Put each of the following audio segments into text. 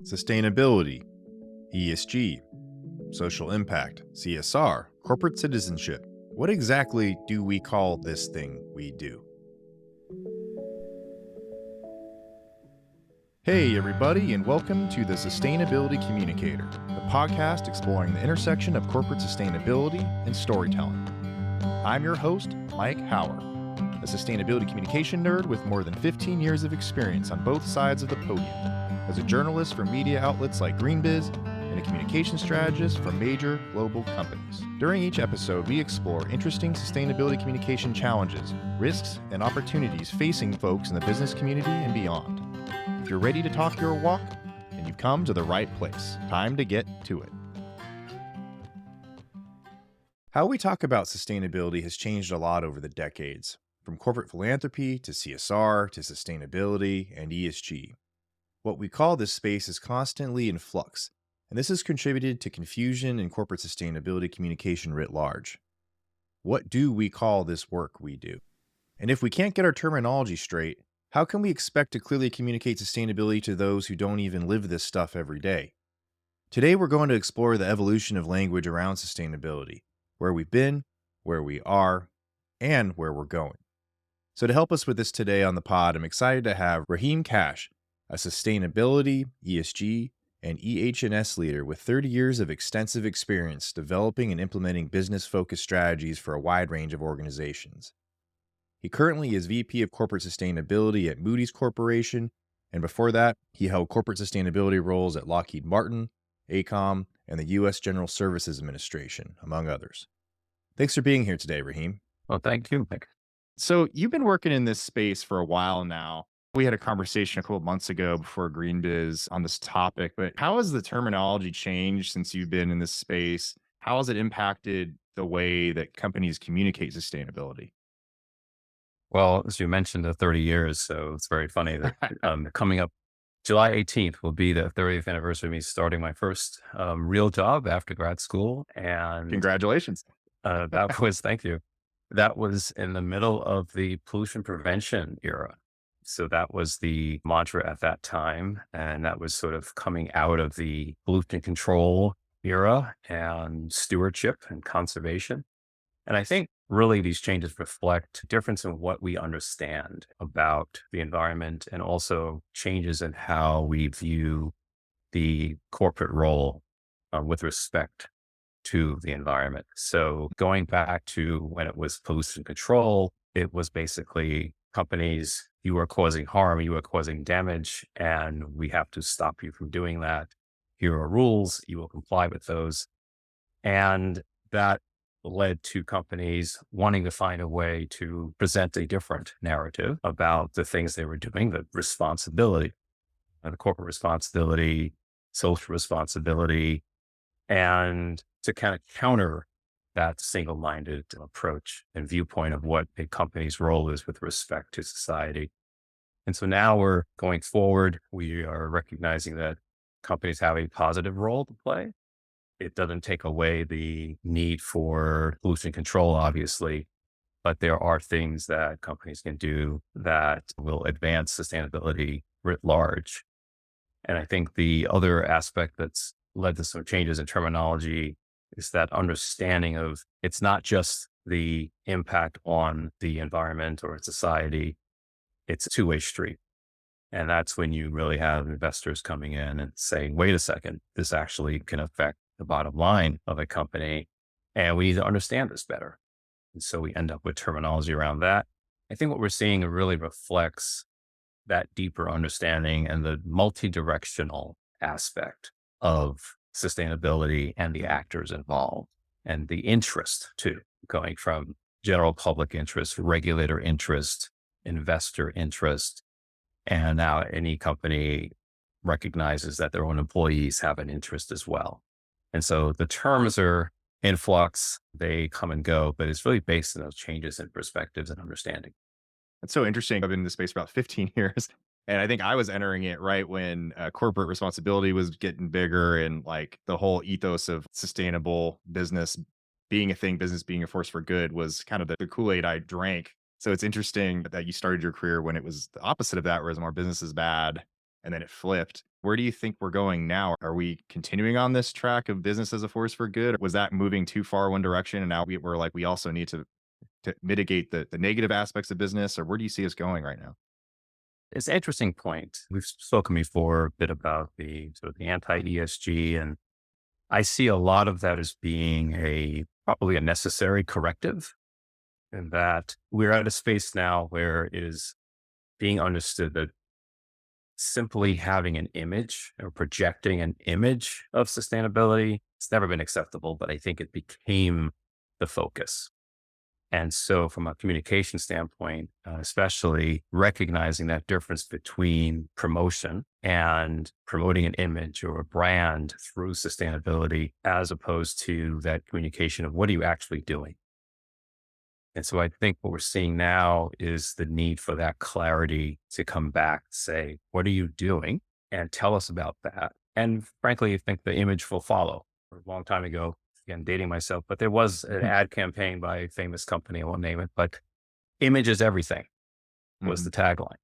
sustainability, ESG, social impact, CSR, corporate citizenship. What exactly do we call this thing we do? Hey, everybody, and welcome to the Sustainability Communicator, the podcast exploring the intersection of corporate sustainability and storytelling. I'm your host, Mike Hauer, a sustainability communication nerd with more than 15 years of experience on both sides of the podium, as a journalist for media outlets like GreenBiz and a communication strategist for major global companies. During each episode, we explore interesting sustainability communication challenges, risks, and opportunities facing folks in the business community and beyond. If you're ready to talk your walk, then you've come to the right place. Time to get to it. How we talk about sustainability has changed a lot over the decades, from corporate philanthropy to CSR to sustainability and ESG. What we call this space is constantly in flux, and this has contributed to confusion in corporate sustainability communication writ large. What do we call this work we do? And if we can't get our terminology straight, how can we expect to clearly communicate sustainability to those who don't even live this stuff every day? Today, we're going to explore the evolution of language around sustainability, where we've been, where we are, and where we're going. So to help us with this today on the pod, I'm excited to have Raheem Cash, a sustainability, ESG, and EH&S leader with 30 years of extensive experience developing and implementing business-focused strategies for a wide range of organizations. He currently is VP of Corporate Sustainability at Moody's Corporation, and before that, he held corporate sustainability roles at Lockheed Martin, AECOM, and the U.S. General Services Administration, among others. Thanks for being here today, Raheem. Well, thank you, Nick. So you've been working in this space for a while now. We had a conversation a couple of months ago before GreenBiz on this topic, but how has the terminology changed since you've been in this space? How has it impacted the way that companies communicate sustainability? Well, as you mentioned, the 30 years, so it's very funny that coming up July 18th will be the 30th anniversary of me starting my first real job after grad school. And Congratulations. thank you. That was in the middle of the pollution prevention era. So that was the mantra at that time. And that was sort of coming out of the pollution control era and stewardship and conservation. And I think really these changes reflect difference in what we understand about the environment and also changes in how we view the corporate role with respect to the environment. So going back to when it was pollution control, it was basically companies, you are causing harm, you are causing damage, and we have to stop you from doing that. Here are rules, you will comply with those. And that led to companies wanting to find a way to present a different narrative about the things they were doing, the responsibility, the corporate responsibility, social responsibility, and to kind of counter that single-minded approach and viewpoint of what a company's role is with respect to society. And so now we're going forward, we are recognizing that companies have a positive role to play. It doesn't take away the need for pollution control, obviously, but there are things that companies can do that will advance sustainability writ large. And I think the other aspect that's led to some changes in terminology is that understanding of it's not just the impact on the environment or society, it's a two-way street. And that's when you really have investors coming in and saying, wait a second, this actually can affect the bottom line of a company, and we need to understand this better. And so we end up with terminology around that. I think what we're seeing really reflects that deeper understanding and the multi-directional aspect of sustainability and the actors involved and the interest too, going from general public interest, regulator interest, investor interest, and now any company recognizes that their own employees have an interest as well. And so the terms are in flux, they come and go, but it's really based on those changes in perspectives and understanding. That's so interesting. I've been in this space for about 15 years. And I think I was entering it right when corporate responsibility was getting bigger and like the whole ethos of sustainable business being a thing, business being a force for good was kind of the Kool-Aid I drank. So it's interesting that you started your career when it was the opposite of that, whereas more business is bad. and then it flipped. Where do you think we're going now? Are we continuing on this track of business as a force for good? Was that moving too far one direction, and now we're like, we also need to mitigate the negative aspects of business, or where do you see us going right now? It's an interesting point. We've spoken before a bit about the sort of the anti-ESG, and I see a lot of that as being a probably a necessary corrective, and that we're at a space now where it is being understood that simply having an image or projecting an image of sustainability, it's never been acceptable, but I think it became the focus. And so, from a communication standpoint, especially recognizing that difference between promotion and promoting an image or a brand through sustainability, as opposed to that communication of what are you actually doing? And so, I think what we're seeing now is the need for that clarity to come back, say, what are you doing? And tell us about that. And frankly, I think the image will follow. A long time ago, again, dating myself, but there was an ad campaign by a famous company, I won't name it, but image is everything was the Mhm. tagline.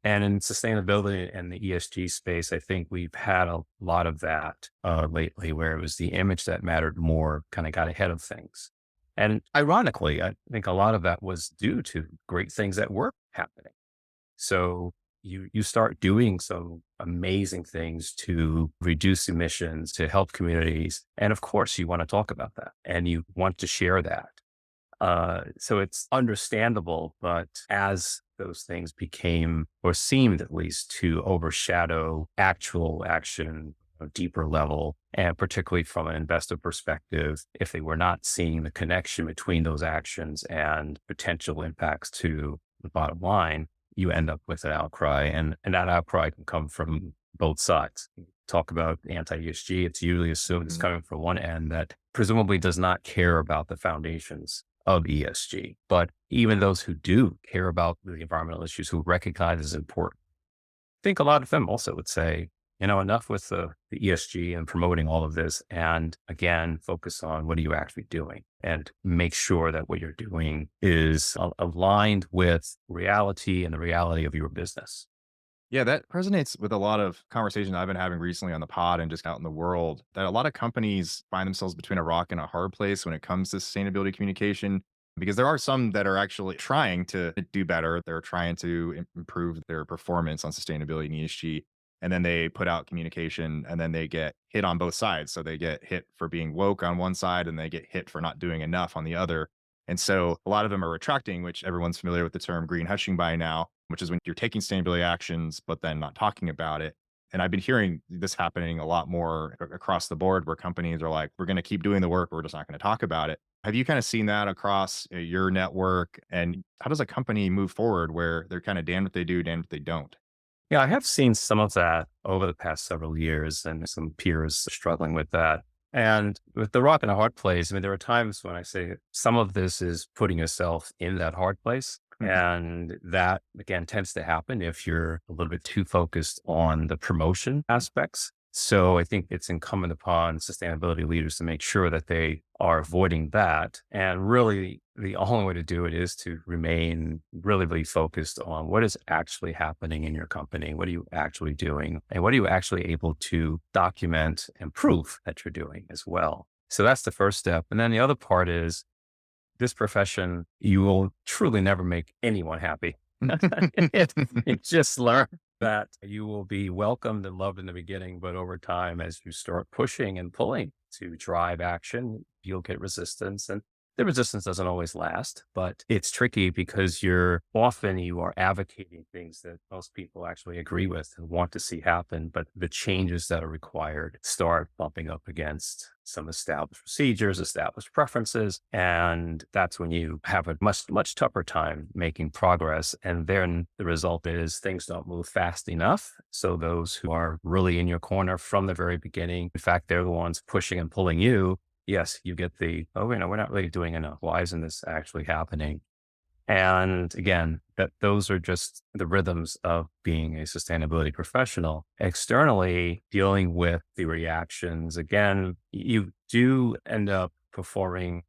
And in sustainability and the ESG space, I think we've had a lot of that lately, where it was the image that mattered more, kind of got ahead of things. And ironically, I think a lot of that was due to great things that were happening. So you start doing some amazing things to reduce emissions, to help communities. And of course, you want to talk about that and you want to share that. So it's understandable, but as those things became or seemed at least to overshadow actual action, a deeper level, and particularly from an investor perspective, if they were not seeing the connection between those actions and potential impacts to the bottom line, you end up with an outcry. And that outcry can come from both sides. Talk about anti-ESG, it's usually assumed it's Mhm. coming from one end that presumably does not care about the foundations of ESG. But even those who do care about the environmental issues, who recognize it's important, I think a lot of them also would say, enough with the ESG and promoting all of this. And again, focus on what are you actually doing and make sure that what you're doing is aligned with reality and the reality of your business. Yeah, that resonates with a lot of conversations I've been having recently on the pod and just out in the world, that a lot of companies find themselves between a rock and a hard place when it comes to sustainability communication. Because there are some that are actually trying to do better. They're trying to improve their performance on sustainability and ESG. And then they put out communication and then they get hit on both sides. So they get hit for being woke on one side and they get hit for not doing enough on the other. And so a lot of them are retracting, which everyone's familiar with the term green hushing by now, which is when you're taking sustainability actions, but then not talking about it. And I've been hearing this happening a lot more across the board where companies are like, we're going to keep doing the work, but we're just not going to talk about it. Have you kind of seen that across your network? And how does a company move forward where they're kind of damned if they do, damned if they don't? Yeah, I have seen some of that over the past several years and some peers struggling with that. And with the rock and a hard place, I mean, there are times when I say some of this is putting yourself in that hard place. And that again tends to happen if you're a little bit too focused on the promotion aspects. So I think it's incumbent upon sustainability leaders to make sure that they are avoiding that. And really, the only way to do it is to remain really, really focused on what is actually happening in your company. What are you actually doing? And what are you actually able to document and prove that you're doing as well? So that's the first step. And then the other part is this profession, you will truly never make anyone happy. It just learn that you will be welcomed and loved in the beginning, but over time, as you start pushing and pulling to drive action, you'll get resistance. And the resistance doesn't always last, but it's tricky because you are advocating things that most people actually agree with and want to see happen. But the changes that are required start bumping up against some established procedures, established preferences. And that's when you have a much, much tougher time making progress. And then the result is things don't move fast enough. So those who are really in your corner from the very beginning, in fact, they're the ones pushing and pulling you. Yes, you get we're not really doing enough. Why isn't this actually happening? And again, that those are just the rhythms of being a sustainability professional. Externally, dealing with the reactions, again, you do end up performing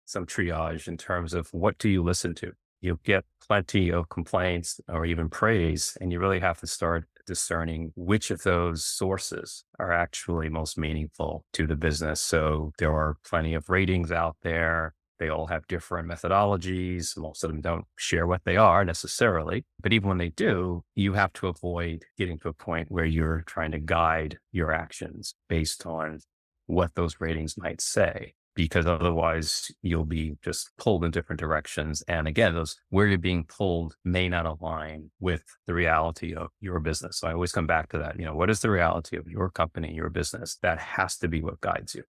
some triage in terms of what do you listen to? You get plenty of complaints or even praise, and you really have to start discerning which of those sources are actually most meaningful to the business. So there are plenty of ratings out there. They all have different methodologies. Most of them don't share what they are necessarily. But even when they do, you have to avoid getting to a point where you're trying to guide your actions based on what those ratings might say, because otherwise you'll be just pulled in different directions. And again, those where you're being pulled may not align with the reality of your business. So I always come back to that. What is the reality of your company, your business? That has to be what guides you.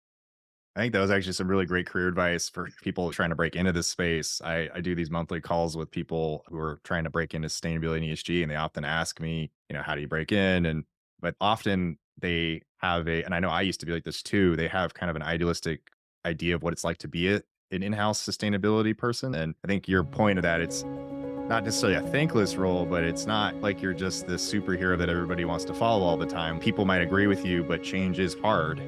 I think that was actually some really great career advice for people trying to break into this space. I do these monthly calls with people who are trying to break into sustainability and ESG, and they often ask me, how do you break in? But often they have and I know I used to be like this too. They have kind of an idealistic idea of what it's like to be an in-house sustainability person. And I think your point of that, it's not necessarily a thankless role, but it's not like you're just this superhero that everybody wants to follow all the time. People might agree with you, but change is hard.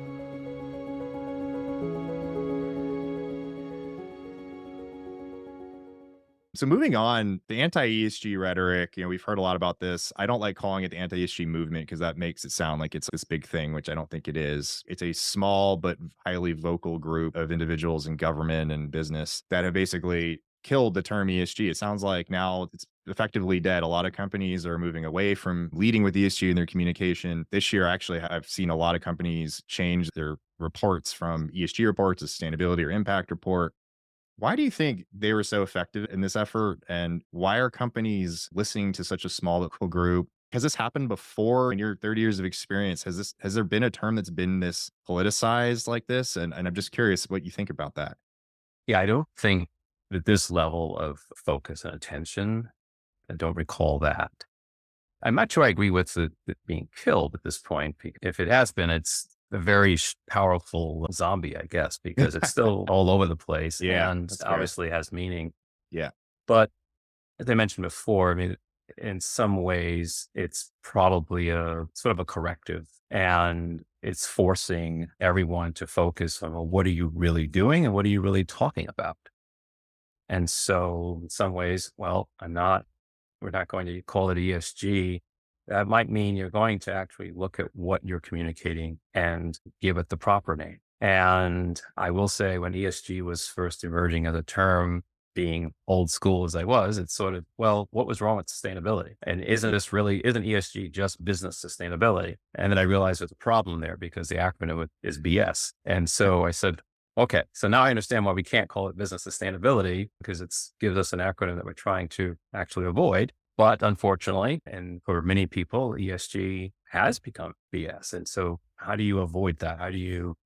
So moving on, the anti-ESG rhetoric, we've heard a lot about this. I don't like calling it the anti-ESG movement because that makes it sound like it's this big thing, which I don't think it is. It's a small but highly vocal group of individuals in government and business that have basically killed the term ESG. It sounds like now it's effectively dead. A lot of companies are moving away from leading with ESG in their communication. This year, actually, I've seen a lot of companies change their reports from ESG reports to sustainability or impact report. Why do you think they were so effective in this effort? And why are companies listening to such a small local group? Has this happened before in your 30 years of experience? Has there been a term that's been this politicized like this? And I'm just curious what you think about that. Yeah, I don't think that this level of focus and attention, I don't recall that. I'm not sure I agree with it being killed at this point. If it has been, it's a very powerful zombie, I guess, because it's still all over the place Yeah, and that's fair. obviously has meaning. Yeah. But as I mentioned before, I mean, in some ways, it's probably a sort of a corrective, and it's forcing everyone to focus on, well, what are you really doing and what are you really talking about? And so in some ways, well, we're not going to call it ESG. That might mean you're going to actually look at what you're communicating and give it the proper name. And I will say when ESG was first emerging as a term, being old school as I was, it's sort of, well, what was wrong with sustainability? And isn't ESG just business sustainability? And then I realized there's a problem there because the acronym is BS. And so I said, okay, so now I understand why we can't call it business sustainability because it gives us an acronym that we're trying to actually avoid. But unfortunately, and for many people, ESG has become BS. And so how do you avoid that? How do you,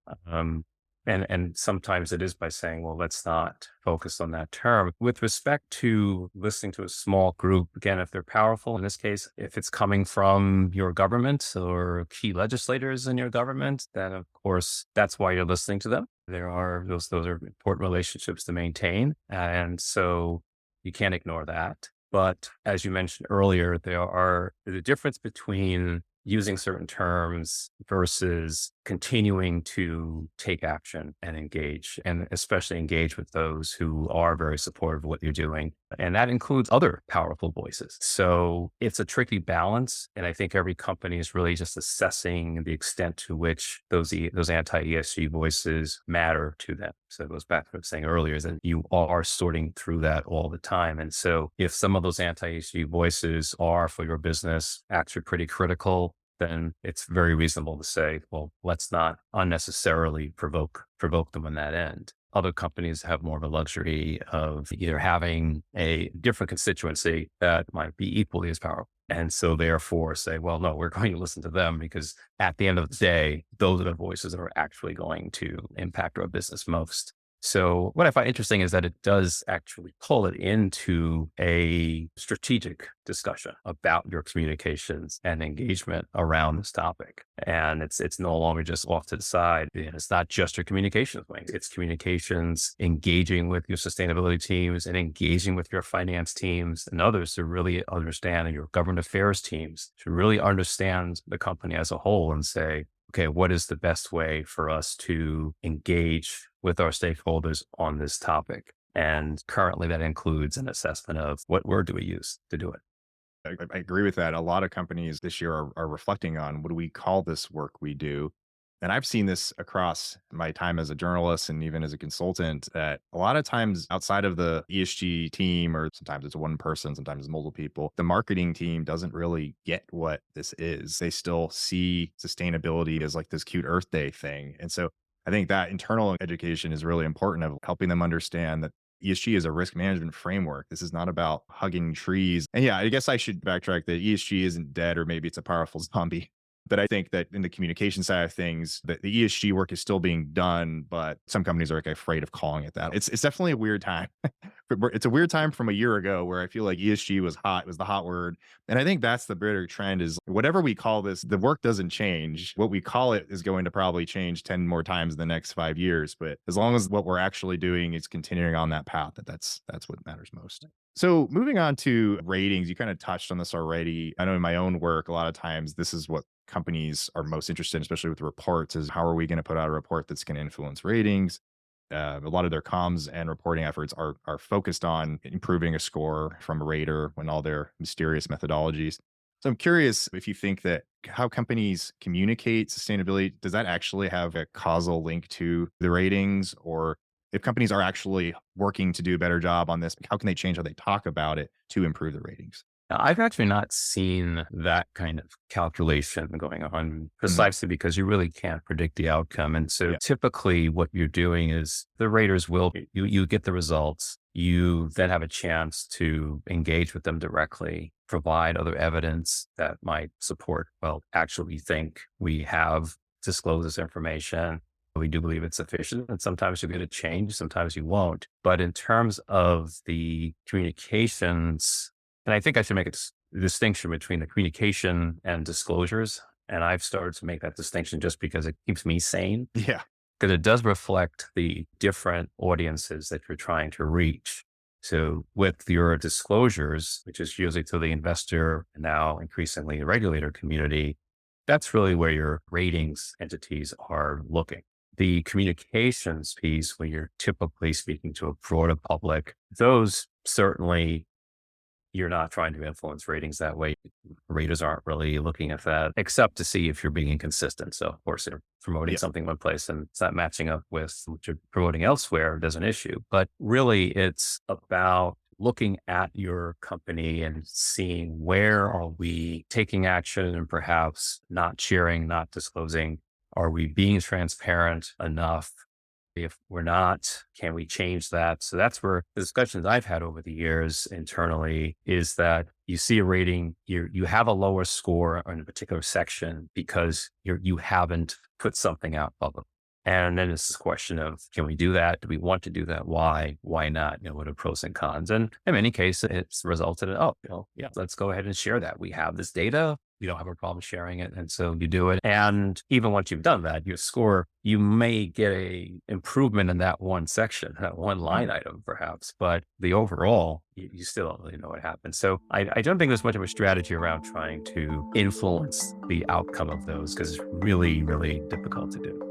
and sometimes it is by saying, well, let's not focus on that term. With respect to listening to a small group, again, if they're powerful, in this case, if it's coming from your government or key legislators in your government, then of course, that's why you're listening to them. Those are important relationships to maintain. And so you can't ignore that. But as you mentioned earlier, there's a difference between using certain terms versus continuing to take action and engage, and especially engage with those who are very supportive of what you're doing. And that includes other powerful voices. So it's a tricky balance. And I think every company is really just assessing the extent to which those anti-ESG voices matter to them. So it goes back to what I was saying earlier, is that you are sorting through that all the time. And so if some of those anti-ESG voices are for your business actually pretty critical, then it's very reasonable to say, well, let's not unnecessarily provoke them on that end. Other companies have more of a luxury of either having a different constituency that might be equally as powerful. And so therefore say, well, no, we're going to listen to them because at the end of the day, those are the voices that are actually going to impact our business most. So what I find interesting is that it does actually pull it into a strategic discussion about your communications and engagement around this topic. And it's no longer just off to the side. And it's not just your communications wing. It's communications, engaging with your sustainability teams and engaging with your finance teams and others to really understand, and your government affairs teams to really understand the company as a whole and say, okay, what is the best way for us to engage with our stakeholders on this topic? And currently that includes an assessment of what word do we use to do it. I agree with that. A lot of companies this year are reflecting on what do we call this work we do? And I've seen this across my time as a journalist and even as a consultant that a lot of times outside of the ESG team, or sometimes it's one person, sometimes it's multiple people, the marketing team doesn't really get what this is. They still see sustainability as like this cute Earth Day thing. And so I think that internal education is really important of helping them understand that ESG is a risk management framework. This is not about hugging trees. And yeah, I guess I should backtrack that ESG isn't dead, or maybe it's a powerful zombie. But I think that in the communication side of things, that the ESG work is still being done, but some companies are like afraid of calling it that. It's definitely a weird time. It's a weird time from a year ago where I feel like ESG was hot, was the hot word. And I think that's the bigger trend is whatever we call this, the work doesn't change. What we call it is going to probably change 10 more times in the next 5 years. But as long as what we're actually doing is continuing on that path, that's what matters most. So moving on to ratings, you kind of touched on this already. I know in my own work, a lot of times this is what companies are most interested in, especially with reports, is how are we going to put out a report that's going to influence ratings? A lot of their comms and reporting efforts are focused on improving a score from a rater and all their mysterious methodologies. So I'm curious if you think that how companies communicate sustainability, does that actually have a causal link to the ratings? Or if companies are actually working to do a better job on this, how can they change how they talk about it to improve the ratings? Now, I've actually not seen that kind of calculation going on Mhm. precisely because you really can't predict the outcome. And so Yeah. typically what you're doing is the raters will, you get the results. You then have a chance to engage with them directly, provide other evidence that might support, well, actually we think we have disclosed this information. We do believe it's sufficient. And sometimes you'll get a change, sometimes you won't. But in terms of the communications, and I think I should make a distinction between the communication and disclosures. And I've started to make that distinction just because it keeps me sane, Yeah. because it does reflect the different audiences that you're trying to reach. So with your disclosures, which is usually to the investor and now increasingly the regulator community, that's really where your ratings entities are looking. The communications piece, when you're typically speaking to a broader public, those certainly you're not trying to influence ratings that way. Raters aren't really looking at that except to see if you're being inconsistent. So of course, they're promoting Yeah. something one place and it's not matching up with what you're promoting elsewhere. There's an issue, but really it's about looking at your company and seeing where are we taking action and perhaps not sharing, not disclosing. Are we being transparent enough? If we're not, can we change that? So that's where the discussions I've had over the years internally is that you see a rating, you have a lower score on a particular section because you haven't put something out public. And then it's this question of, can we do that? Do we want to do that? Why? Why not? What are pros and cons? And in many cases, it's resulted in, oh, yeah, let's go ahead and share that. We have this data. We don't have a problem sharing it. And so you do it. And even once you've done that, your score, you may get a improvement in that one section, that one line Mhm. item perhaps, but the overall, you still don't really know what happened. So I don't think there's much of a strategy around trying to influence the outcome of those because it's really, really difficult to do.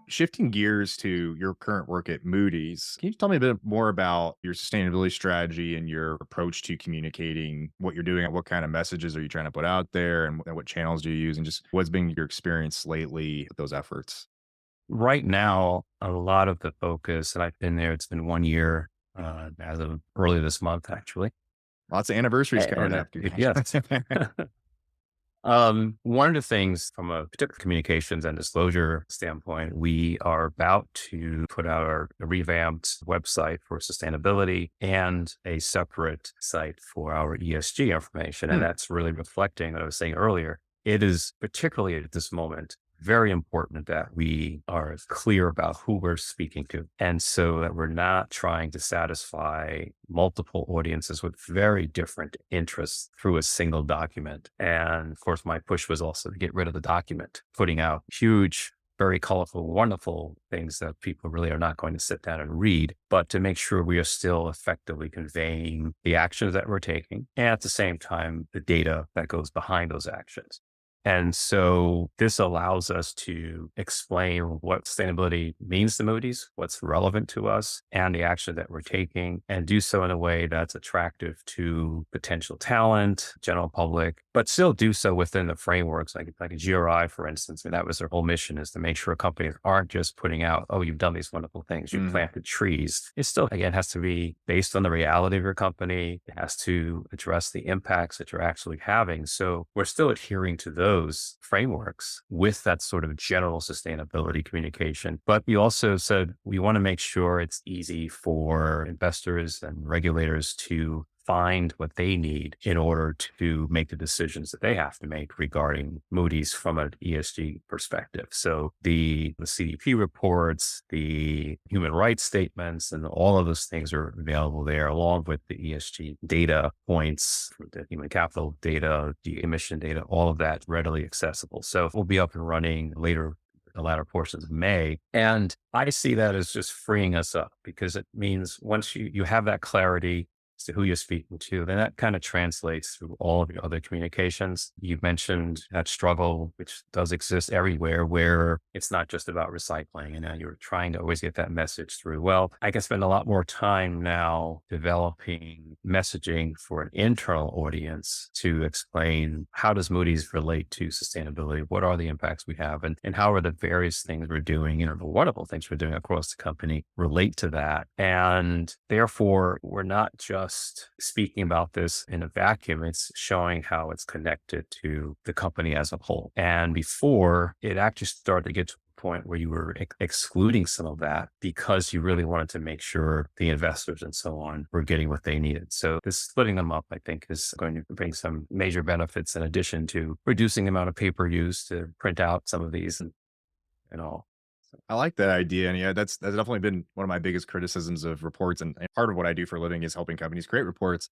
Shifting gears to your current work at Moody's, can you tell me a bit more about your sustainability strategy and your approach to communicating what you're doing? What kind of messages are you trying to put out there, and what channels do you use? And just what's been your experience lately with those efforts? Right now, a lot of the focus, and I've been there, it's been 1 year as of early this month, actually. Lots of anniversaries coming And up. yes. One of the things from a particular communications and disclosure standpoint, we are about to put out our revamped website for sustainability and a separate site for our ESG information. And Hmm. that's really reflecting what I was saying earlier. It is particularly at this moment very important that we are clear about who we're speaking to. And so that we're not trying to satisfy multiple audiences with very different interests through a single document. And of course, my push was also to get rid of the document, putting out huge, very colorful, wonderful things that people really are not going to sit down and read, but to make sure we are still effectively conveying the actions that we're taking and at the same time, the data that goes behind those actions. And so this allows us to explain what sustainability means to Moody's, what's relevant to us, and the action that we're taking, and do so in a way that's attractive to potential talent, general public, but still do so within the frameworks, like a GRI, for instance. And that was their whole mission, is to make sure companies aren't just putting out, oh, you've done these wonderful things, you've Mhm. planted trees. It still, again, has to be based on the reality of your company. It has to address the impacts that you're actually having. So we're still adhering to those frameworks with that sort of general sustainability communication. But we also said we want to make sure it's easy for investors and regulators to find what they need in order to make the decisions that they have to make regarding Moody's from an ESG perspective. So the CDP reports, the human rights statements, and all of those things are available there, along with the ESG data points, the human capital data, the emission data, all of that readily accessible. So we'll be up and running later, the latter portions of May. And I see that as just freeing us up, because it means once you have that clarity as to who you're speaking to, then that kind of translates through all of your other communications. You mentioned that struggle, which does exist everywhere, where it's not just about recycling, and now you're trying to always get that message through. Well, I can spend a lot more time now developing messaging for an internal audience to explain, how does Moody's relate to sustainability? What are the impacts we have? And how are the various things we're doing, the wonderful things we're doing across the company relate to that? And therefore, we're not just speaking about this in a vacuum. It's showing how it's connected to the company as a whole. And before, it actually started to get to a point where you were excluding some of that because you really wanted to make sure the investors and so on were getting what they needed. So this splitting them up, I think, is going to bring some major benefits in addition to reducing the amount of paper used to print out some of these and all. So, I like that idea, and yeah, that's definitely been one of my biggest criticisms of reports, and part of what I do for a living is helping companies create reports.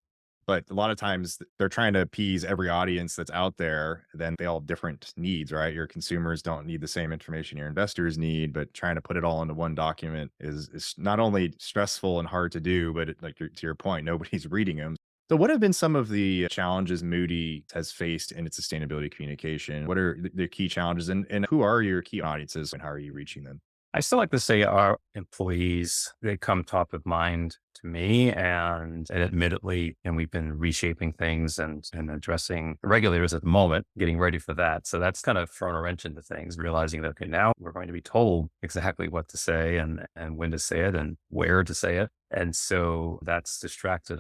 But a lot of times they're trying to appease every audience that's out there. Then they all have different needs, right? Your consumers don't need the same information your investors need, but trying to put it all into one document is not only stressful and hard to do, but to your point, nobody's reading them. So, what have been some of the challenges Moody has faced in its sustainability communication? What are the key challenges, and who are your key audiences, and how are you reaching them? I still like to say our employees, they come top of mind to me, and admittedly, and we've been reshaping things and addressing regulators at the moment, getting ready for that. So that's kind of thrown a wrench into things, realizing that, okay, now we're going to be told exactly what to say and when to say it and where to say it. And so that's distracted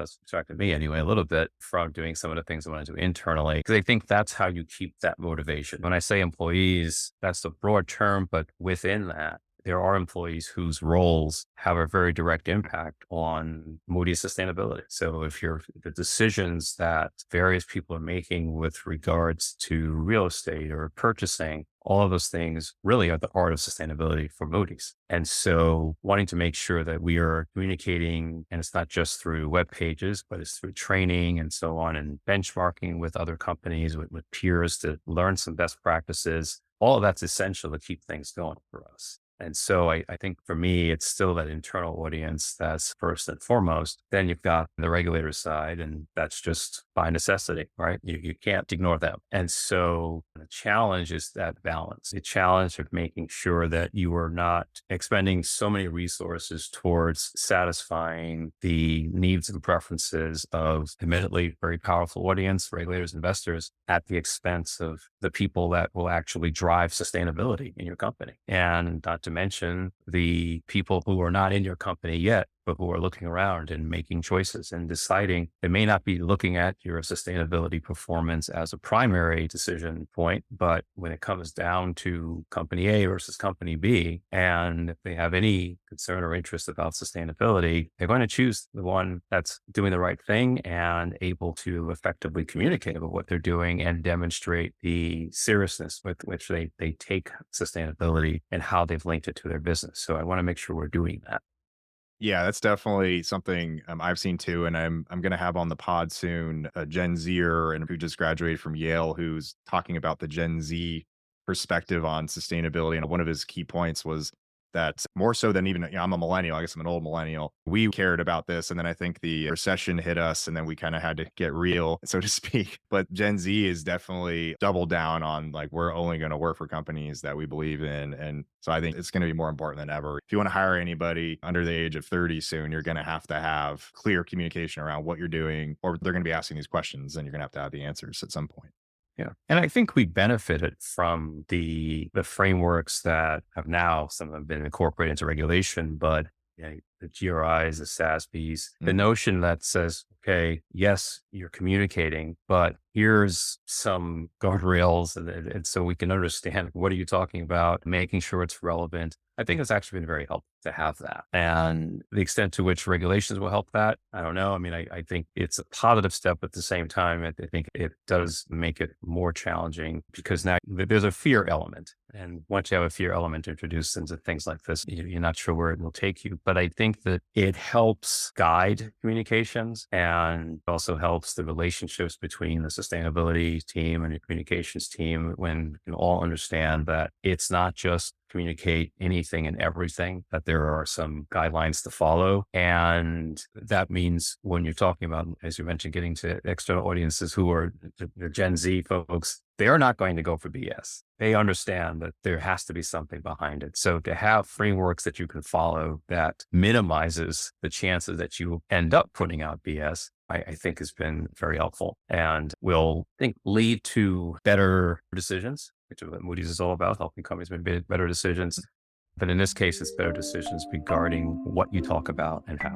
me anyway, a little bit from doing some of the things I want to do internally, because I think that's how you keep that motivation. When I say employees, that's a broad term, but within that, there are employees whose roles have a very direct impact on Moody's sustainability. So if the decisions that various people are making with regards to real estate or purchasing, all of those things really are the heart of sustainability for Moody's. And so wanting to make sure that we are communicating, and it's not just through web pages, but it's through training and so on, and benchmarking with other companies, with peers, to learn some best practices. All of that's essential to keep things going for us. And so I think for me, it's still that internal audience that's first and foremost. Then you've got the regulator side, and that's just by necessity, right? You can't ignore them. And so the challenge is that balance, the challenge of making sure that you are not expending so many resources towards satisfying the needs and preferences of admittedly very powerful audience, regulators, investors, at the expense of the people that will actually drive sustainability in your company. And not to mention the people who are not in your company yet, but who are looking around and making choices and deciding. They may not be looking at your sustainability performance as a primary decision point, but when it comes down to company A versus company B, and if they have any concern or interest about sustainability, they're going to choose the one that's doing the right thing and able to effectively communicate about what they're doing and demonstrate the seriousness with which they take sustainability and how they've linked it to their business. So I want to make sure we're doing that. Yeah, that's definitely something I've seen too, and I'm gonna have on the pod soon a Gen Zer and who just graduated from Yale, who's talking about the Gen Z perspective on sustainability. And one of his key points was that more so than even, I'm a millennial. I guess I'm an old millennial. We cared about this. And then I think the recession hit us and then we kind of had to get real, so to speak. But Gen Z is definitely doubled down on like, we're only going to work for companies that we believe in. And so I think it's going to be more important than ever. If you want to hire anybody under the age of 30 soon, you're going to have clear communication around what you're doing, or they're going to be asking these questions and you're going to have the answers at some point. Yeah. And I think we benefited from the frameworks that have now, some of them been incorporated into regulation, but the GRIs, the SASBs, the notion that says, okay, yes, you're communicating, but here's some guardrails. And so we can understand what are you talking about, making sure it's relevant. I think it's actually been very helpful to have that. And the extent to which regulations will help that, I don't know. I mean, I think it's a positive step. At the same time, I think it does make it more challenging because now there's a fear element. And once you have a fear element introduced into things like this, you're not sure where it will take you. But I think that it helps guide communications and also helps the relationships between the sustainability team and your communications team when you all understand that it's not just communicate anything and everything, that there are some guidelines to follow. And that means when you're talking about, as you mentioned, getting to external audiences who are the Gen Z folks, they are not going to go for BS. They understand that there has to be something behind it. So to have frameworks that you can follow that minimizes the chances that you end up putting out BS, I think has been very helpful and will, I think, lead to better decisions, which is what Moody's is all about, helping companies make better decisions. But in this case, it's better decisions regarding what you talk about and how.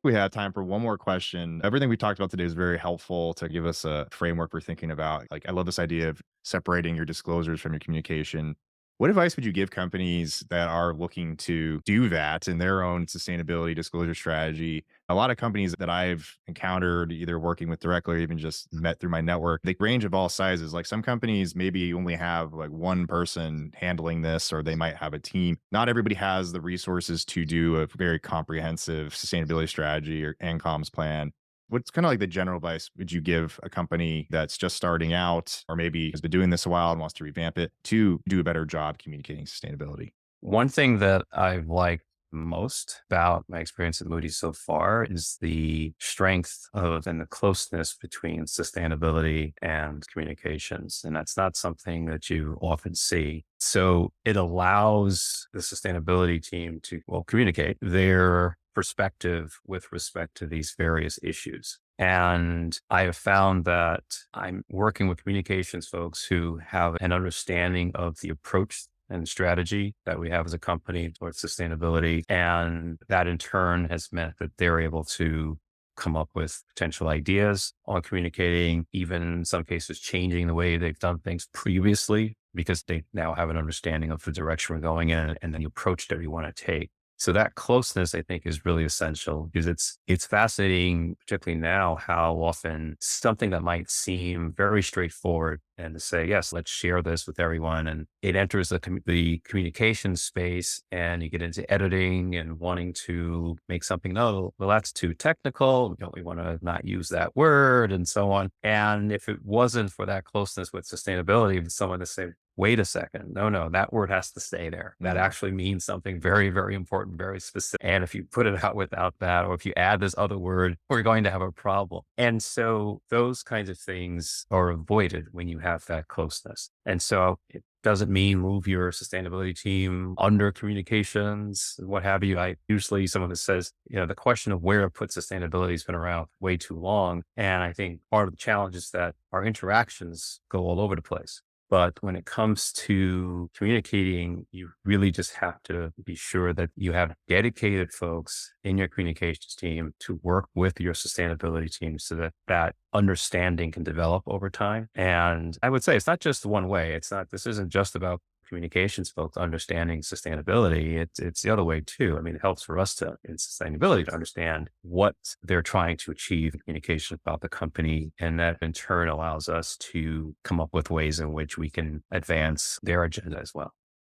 We have time for one more question. Everything we talked about today is very helpful to give us a framework for thinking about. Like, I love this idea of separating your disclosures from your communication. What advice would you give companies that are looking to do that in their own sustainability disclosure strategy? A lot of companies that I've encountered, either working with directly or even just met through my network, they range of all sizes. Like some companies maybe only have like one person handling this, or they might have a team. Not everybody has the resources to do a very comprehensive sustainability strategy or and comms plan. What's kind of like the general advice would you give a company that's just starting out or maybe has been doing this a while and wants to revamp it to do a better job communicating sustainability? One thing that I've liked most about my experience at Moody so far is the strength of and the closeness between sustainability and communications. And that's not something that you often see. So it allows the sustainability team to, well, communicate their perspective with respect to these various issues. And I have found that I'm working with communications folks who have an understanding of the approach and strategy that we have as a company towards sustainability. And that in turn has meant that they're able to come up with potential ideas on communicating, even in some cases, changing the way they've done things previously, because they now have an understanding of the direction we're going in and the approach that we want to take. So that closeness, I think, is really essential because it's fascinating, particularly now, how often something that might seem very straightforward and to say, yes, let's share this with everyone. And it enters the communication space and you get into editing and wanting to make something, no, well, that's too technical. We want to not use that word and so on. And if it wasn't for that closeness with sustainability, someone to say, wait a second. No, that word has to stay there. That actually means something very, very important, very specific. And if you put it out without that, or if you add this other word, we're going to have a problem. And so those kinds of things are avoided when you have that closeness. And so it doesn't mean move your sustainability team under communications, what have you. I usually someone that says, the question of where to put sustainability has been around way too long. And I think part of the challenge is that our interactions go all over the place. But when it comes to communicating, you really just have to be sure that you have dedicated folks in your communications team to work with your sustainability team so that that understanding can develop over time. And I would say it's not just one way. This isn't just about communications folks understanding sustainability. It's the other way too. I mean, it helps for us in sustainability to understand what they're trying to achieve in communication about the company. And that in turn allows us to come up with ways in which we can advance their agenda as well.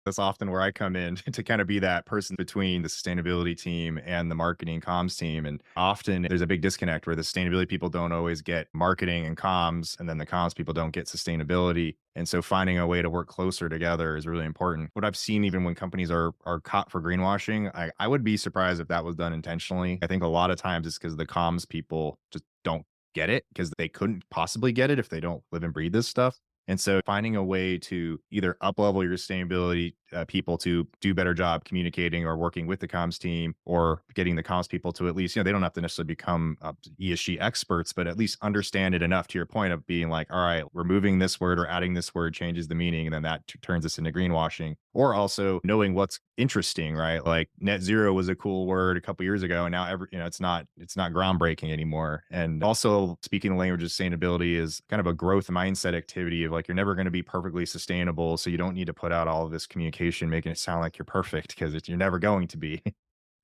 That's often where I come in to kind of be that person between the sustainability team and the marketing comms team. And often there's a big disconnect where the sustainability people don't always get marketing and comms, and then the comms people don't get sustainability. And so finding a way to work closer together is really important. What I've seen, even when companies are caught for greenwashing, I would be surprised if that was done intentionally. I think a lot of times it's because the comms people just don't get it, because they couldn't possibly get it if they don't live and breathe this stuff. And so finding a way to either up-level your sustainability people to do a better job communicating or working with the comms team, or getting the comms people to at least, they don't have to necessarily become ESG experts, but at least understand it enough, to your point of being like, all right, removing this word or adding this word changes the meaning, and then that turns us into greenwashing. Or also knowing what's interesting, right? Like net zero was a cool word a couple years ago, and now it's not groundbreaking anymore. And also speaking the language of sustainability is kind of a growth mindset activity of like, you're never going to be perfectly sustainable, so you don't need to put out all of this communication making it sound like you're perfect, because you're never going to be.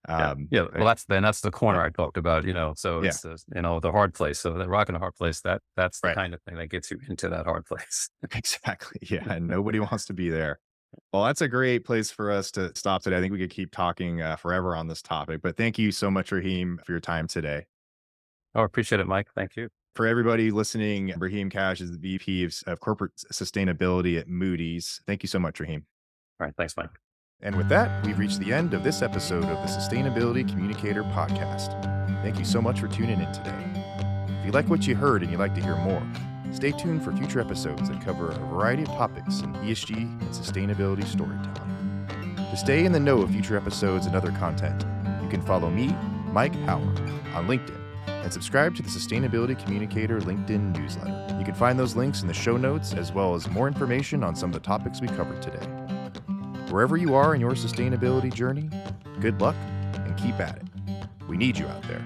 Yeah. um Yeah. Well, but- that's the yeah, corner I talked about, so yeah, it's, the hard place. So the rock and a hard place, that's the right. kind of thing that gets you into that hard place. Exactly. Yeah, and nobody wants to be there. Well, that's a great place for us to stop today. I think we could keep talking forever on this topic, but thank you so much, Raheem, for your time today. Oh, appreciate it, Mike. Thank you. For everybody listening, Raheem Cash is the VP of Corporate Sustainability at Moody's. Thank you so much, Raheem. All right. Thanks, Mike. And with that, we've reached the end of this episode of the Sustainability Communicator podcast. Thank you so much for tuning in today. If you like what you heard and you'd like to hear more, stay tuned for future episodes that cover a variety of topics in ESG and sustainability storytelling. To stay in the know of future episodes and other content, you can follow me, Mike Howard, on LinkedIn, and subscribe to the Sustainability Communicator LinkedIn newsletter. You can find those links in the show notes, as well as more information on some of the topics we covered today. Wherever you are in your sustainability journey, good luck and keep at it. We need you out there.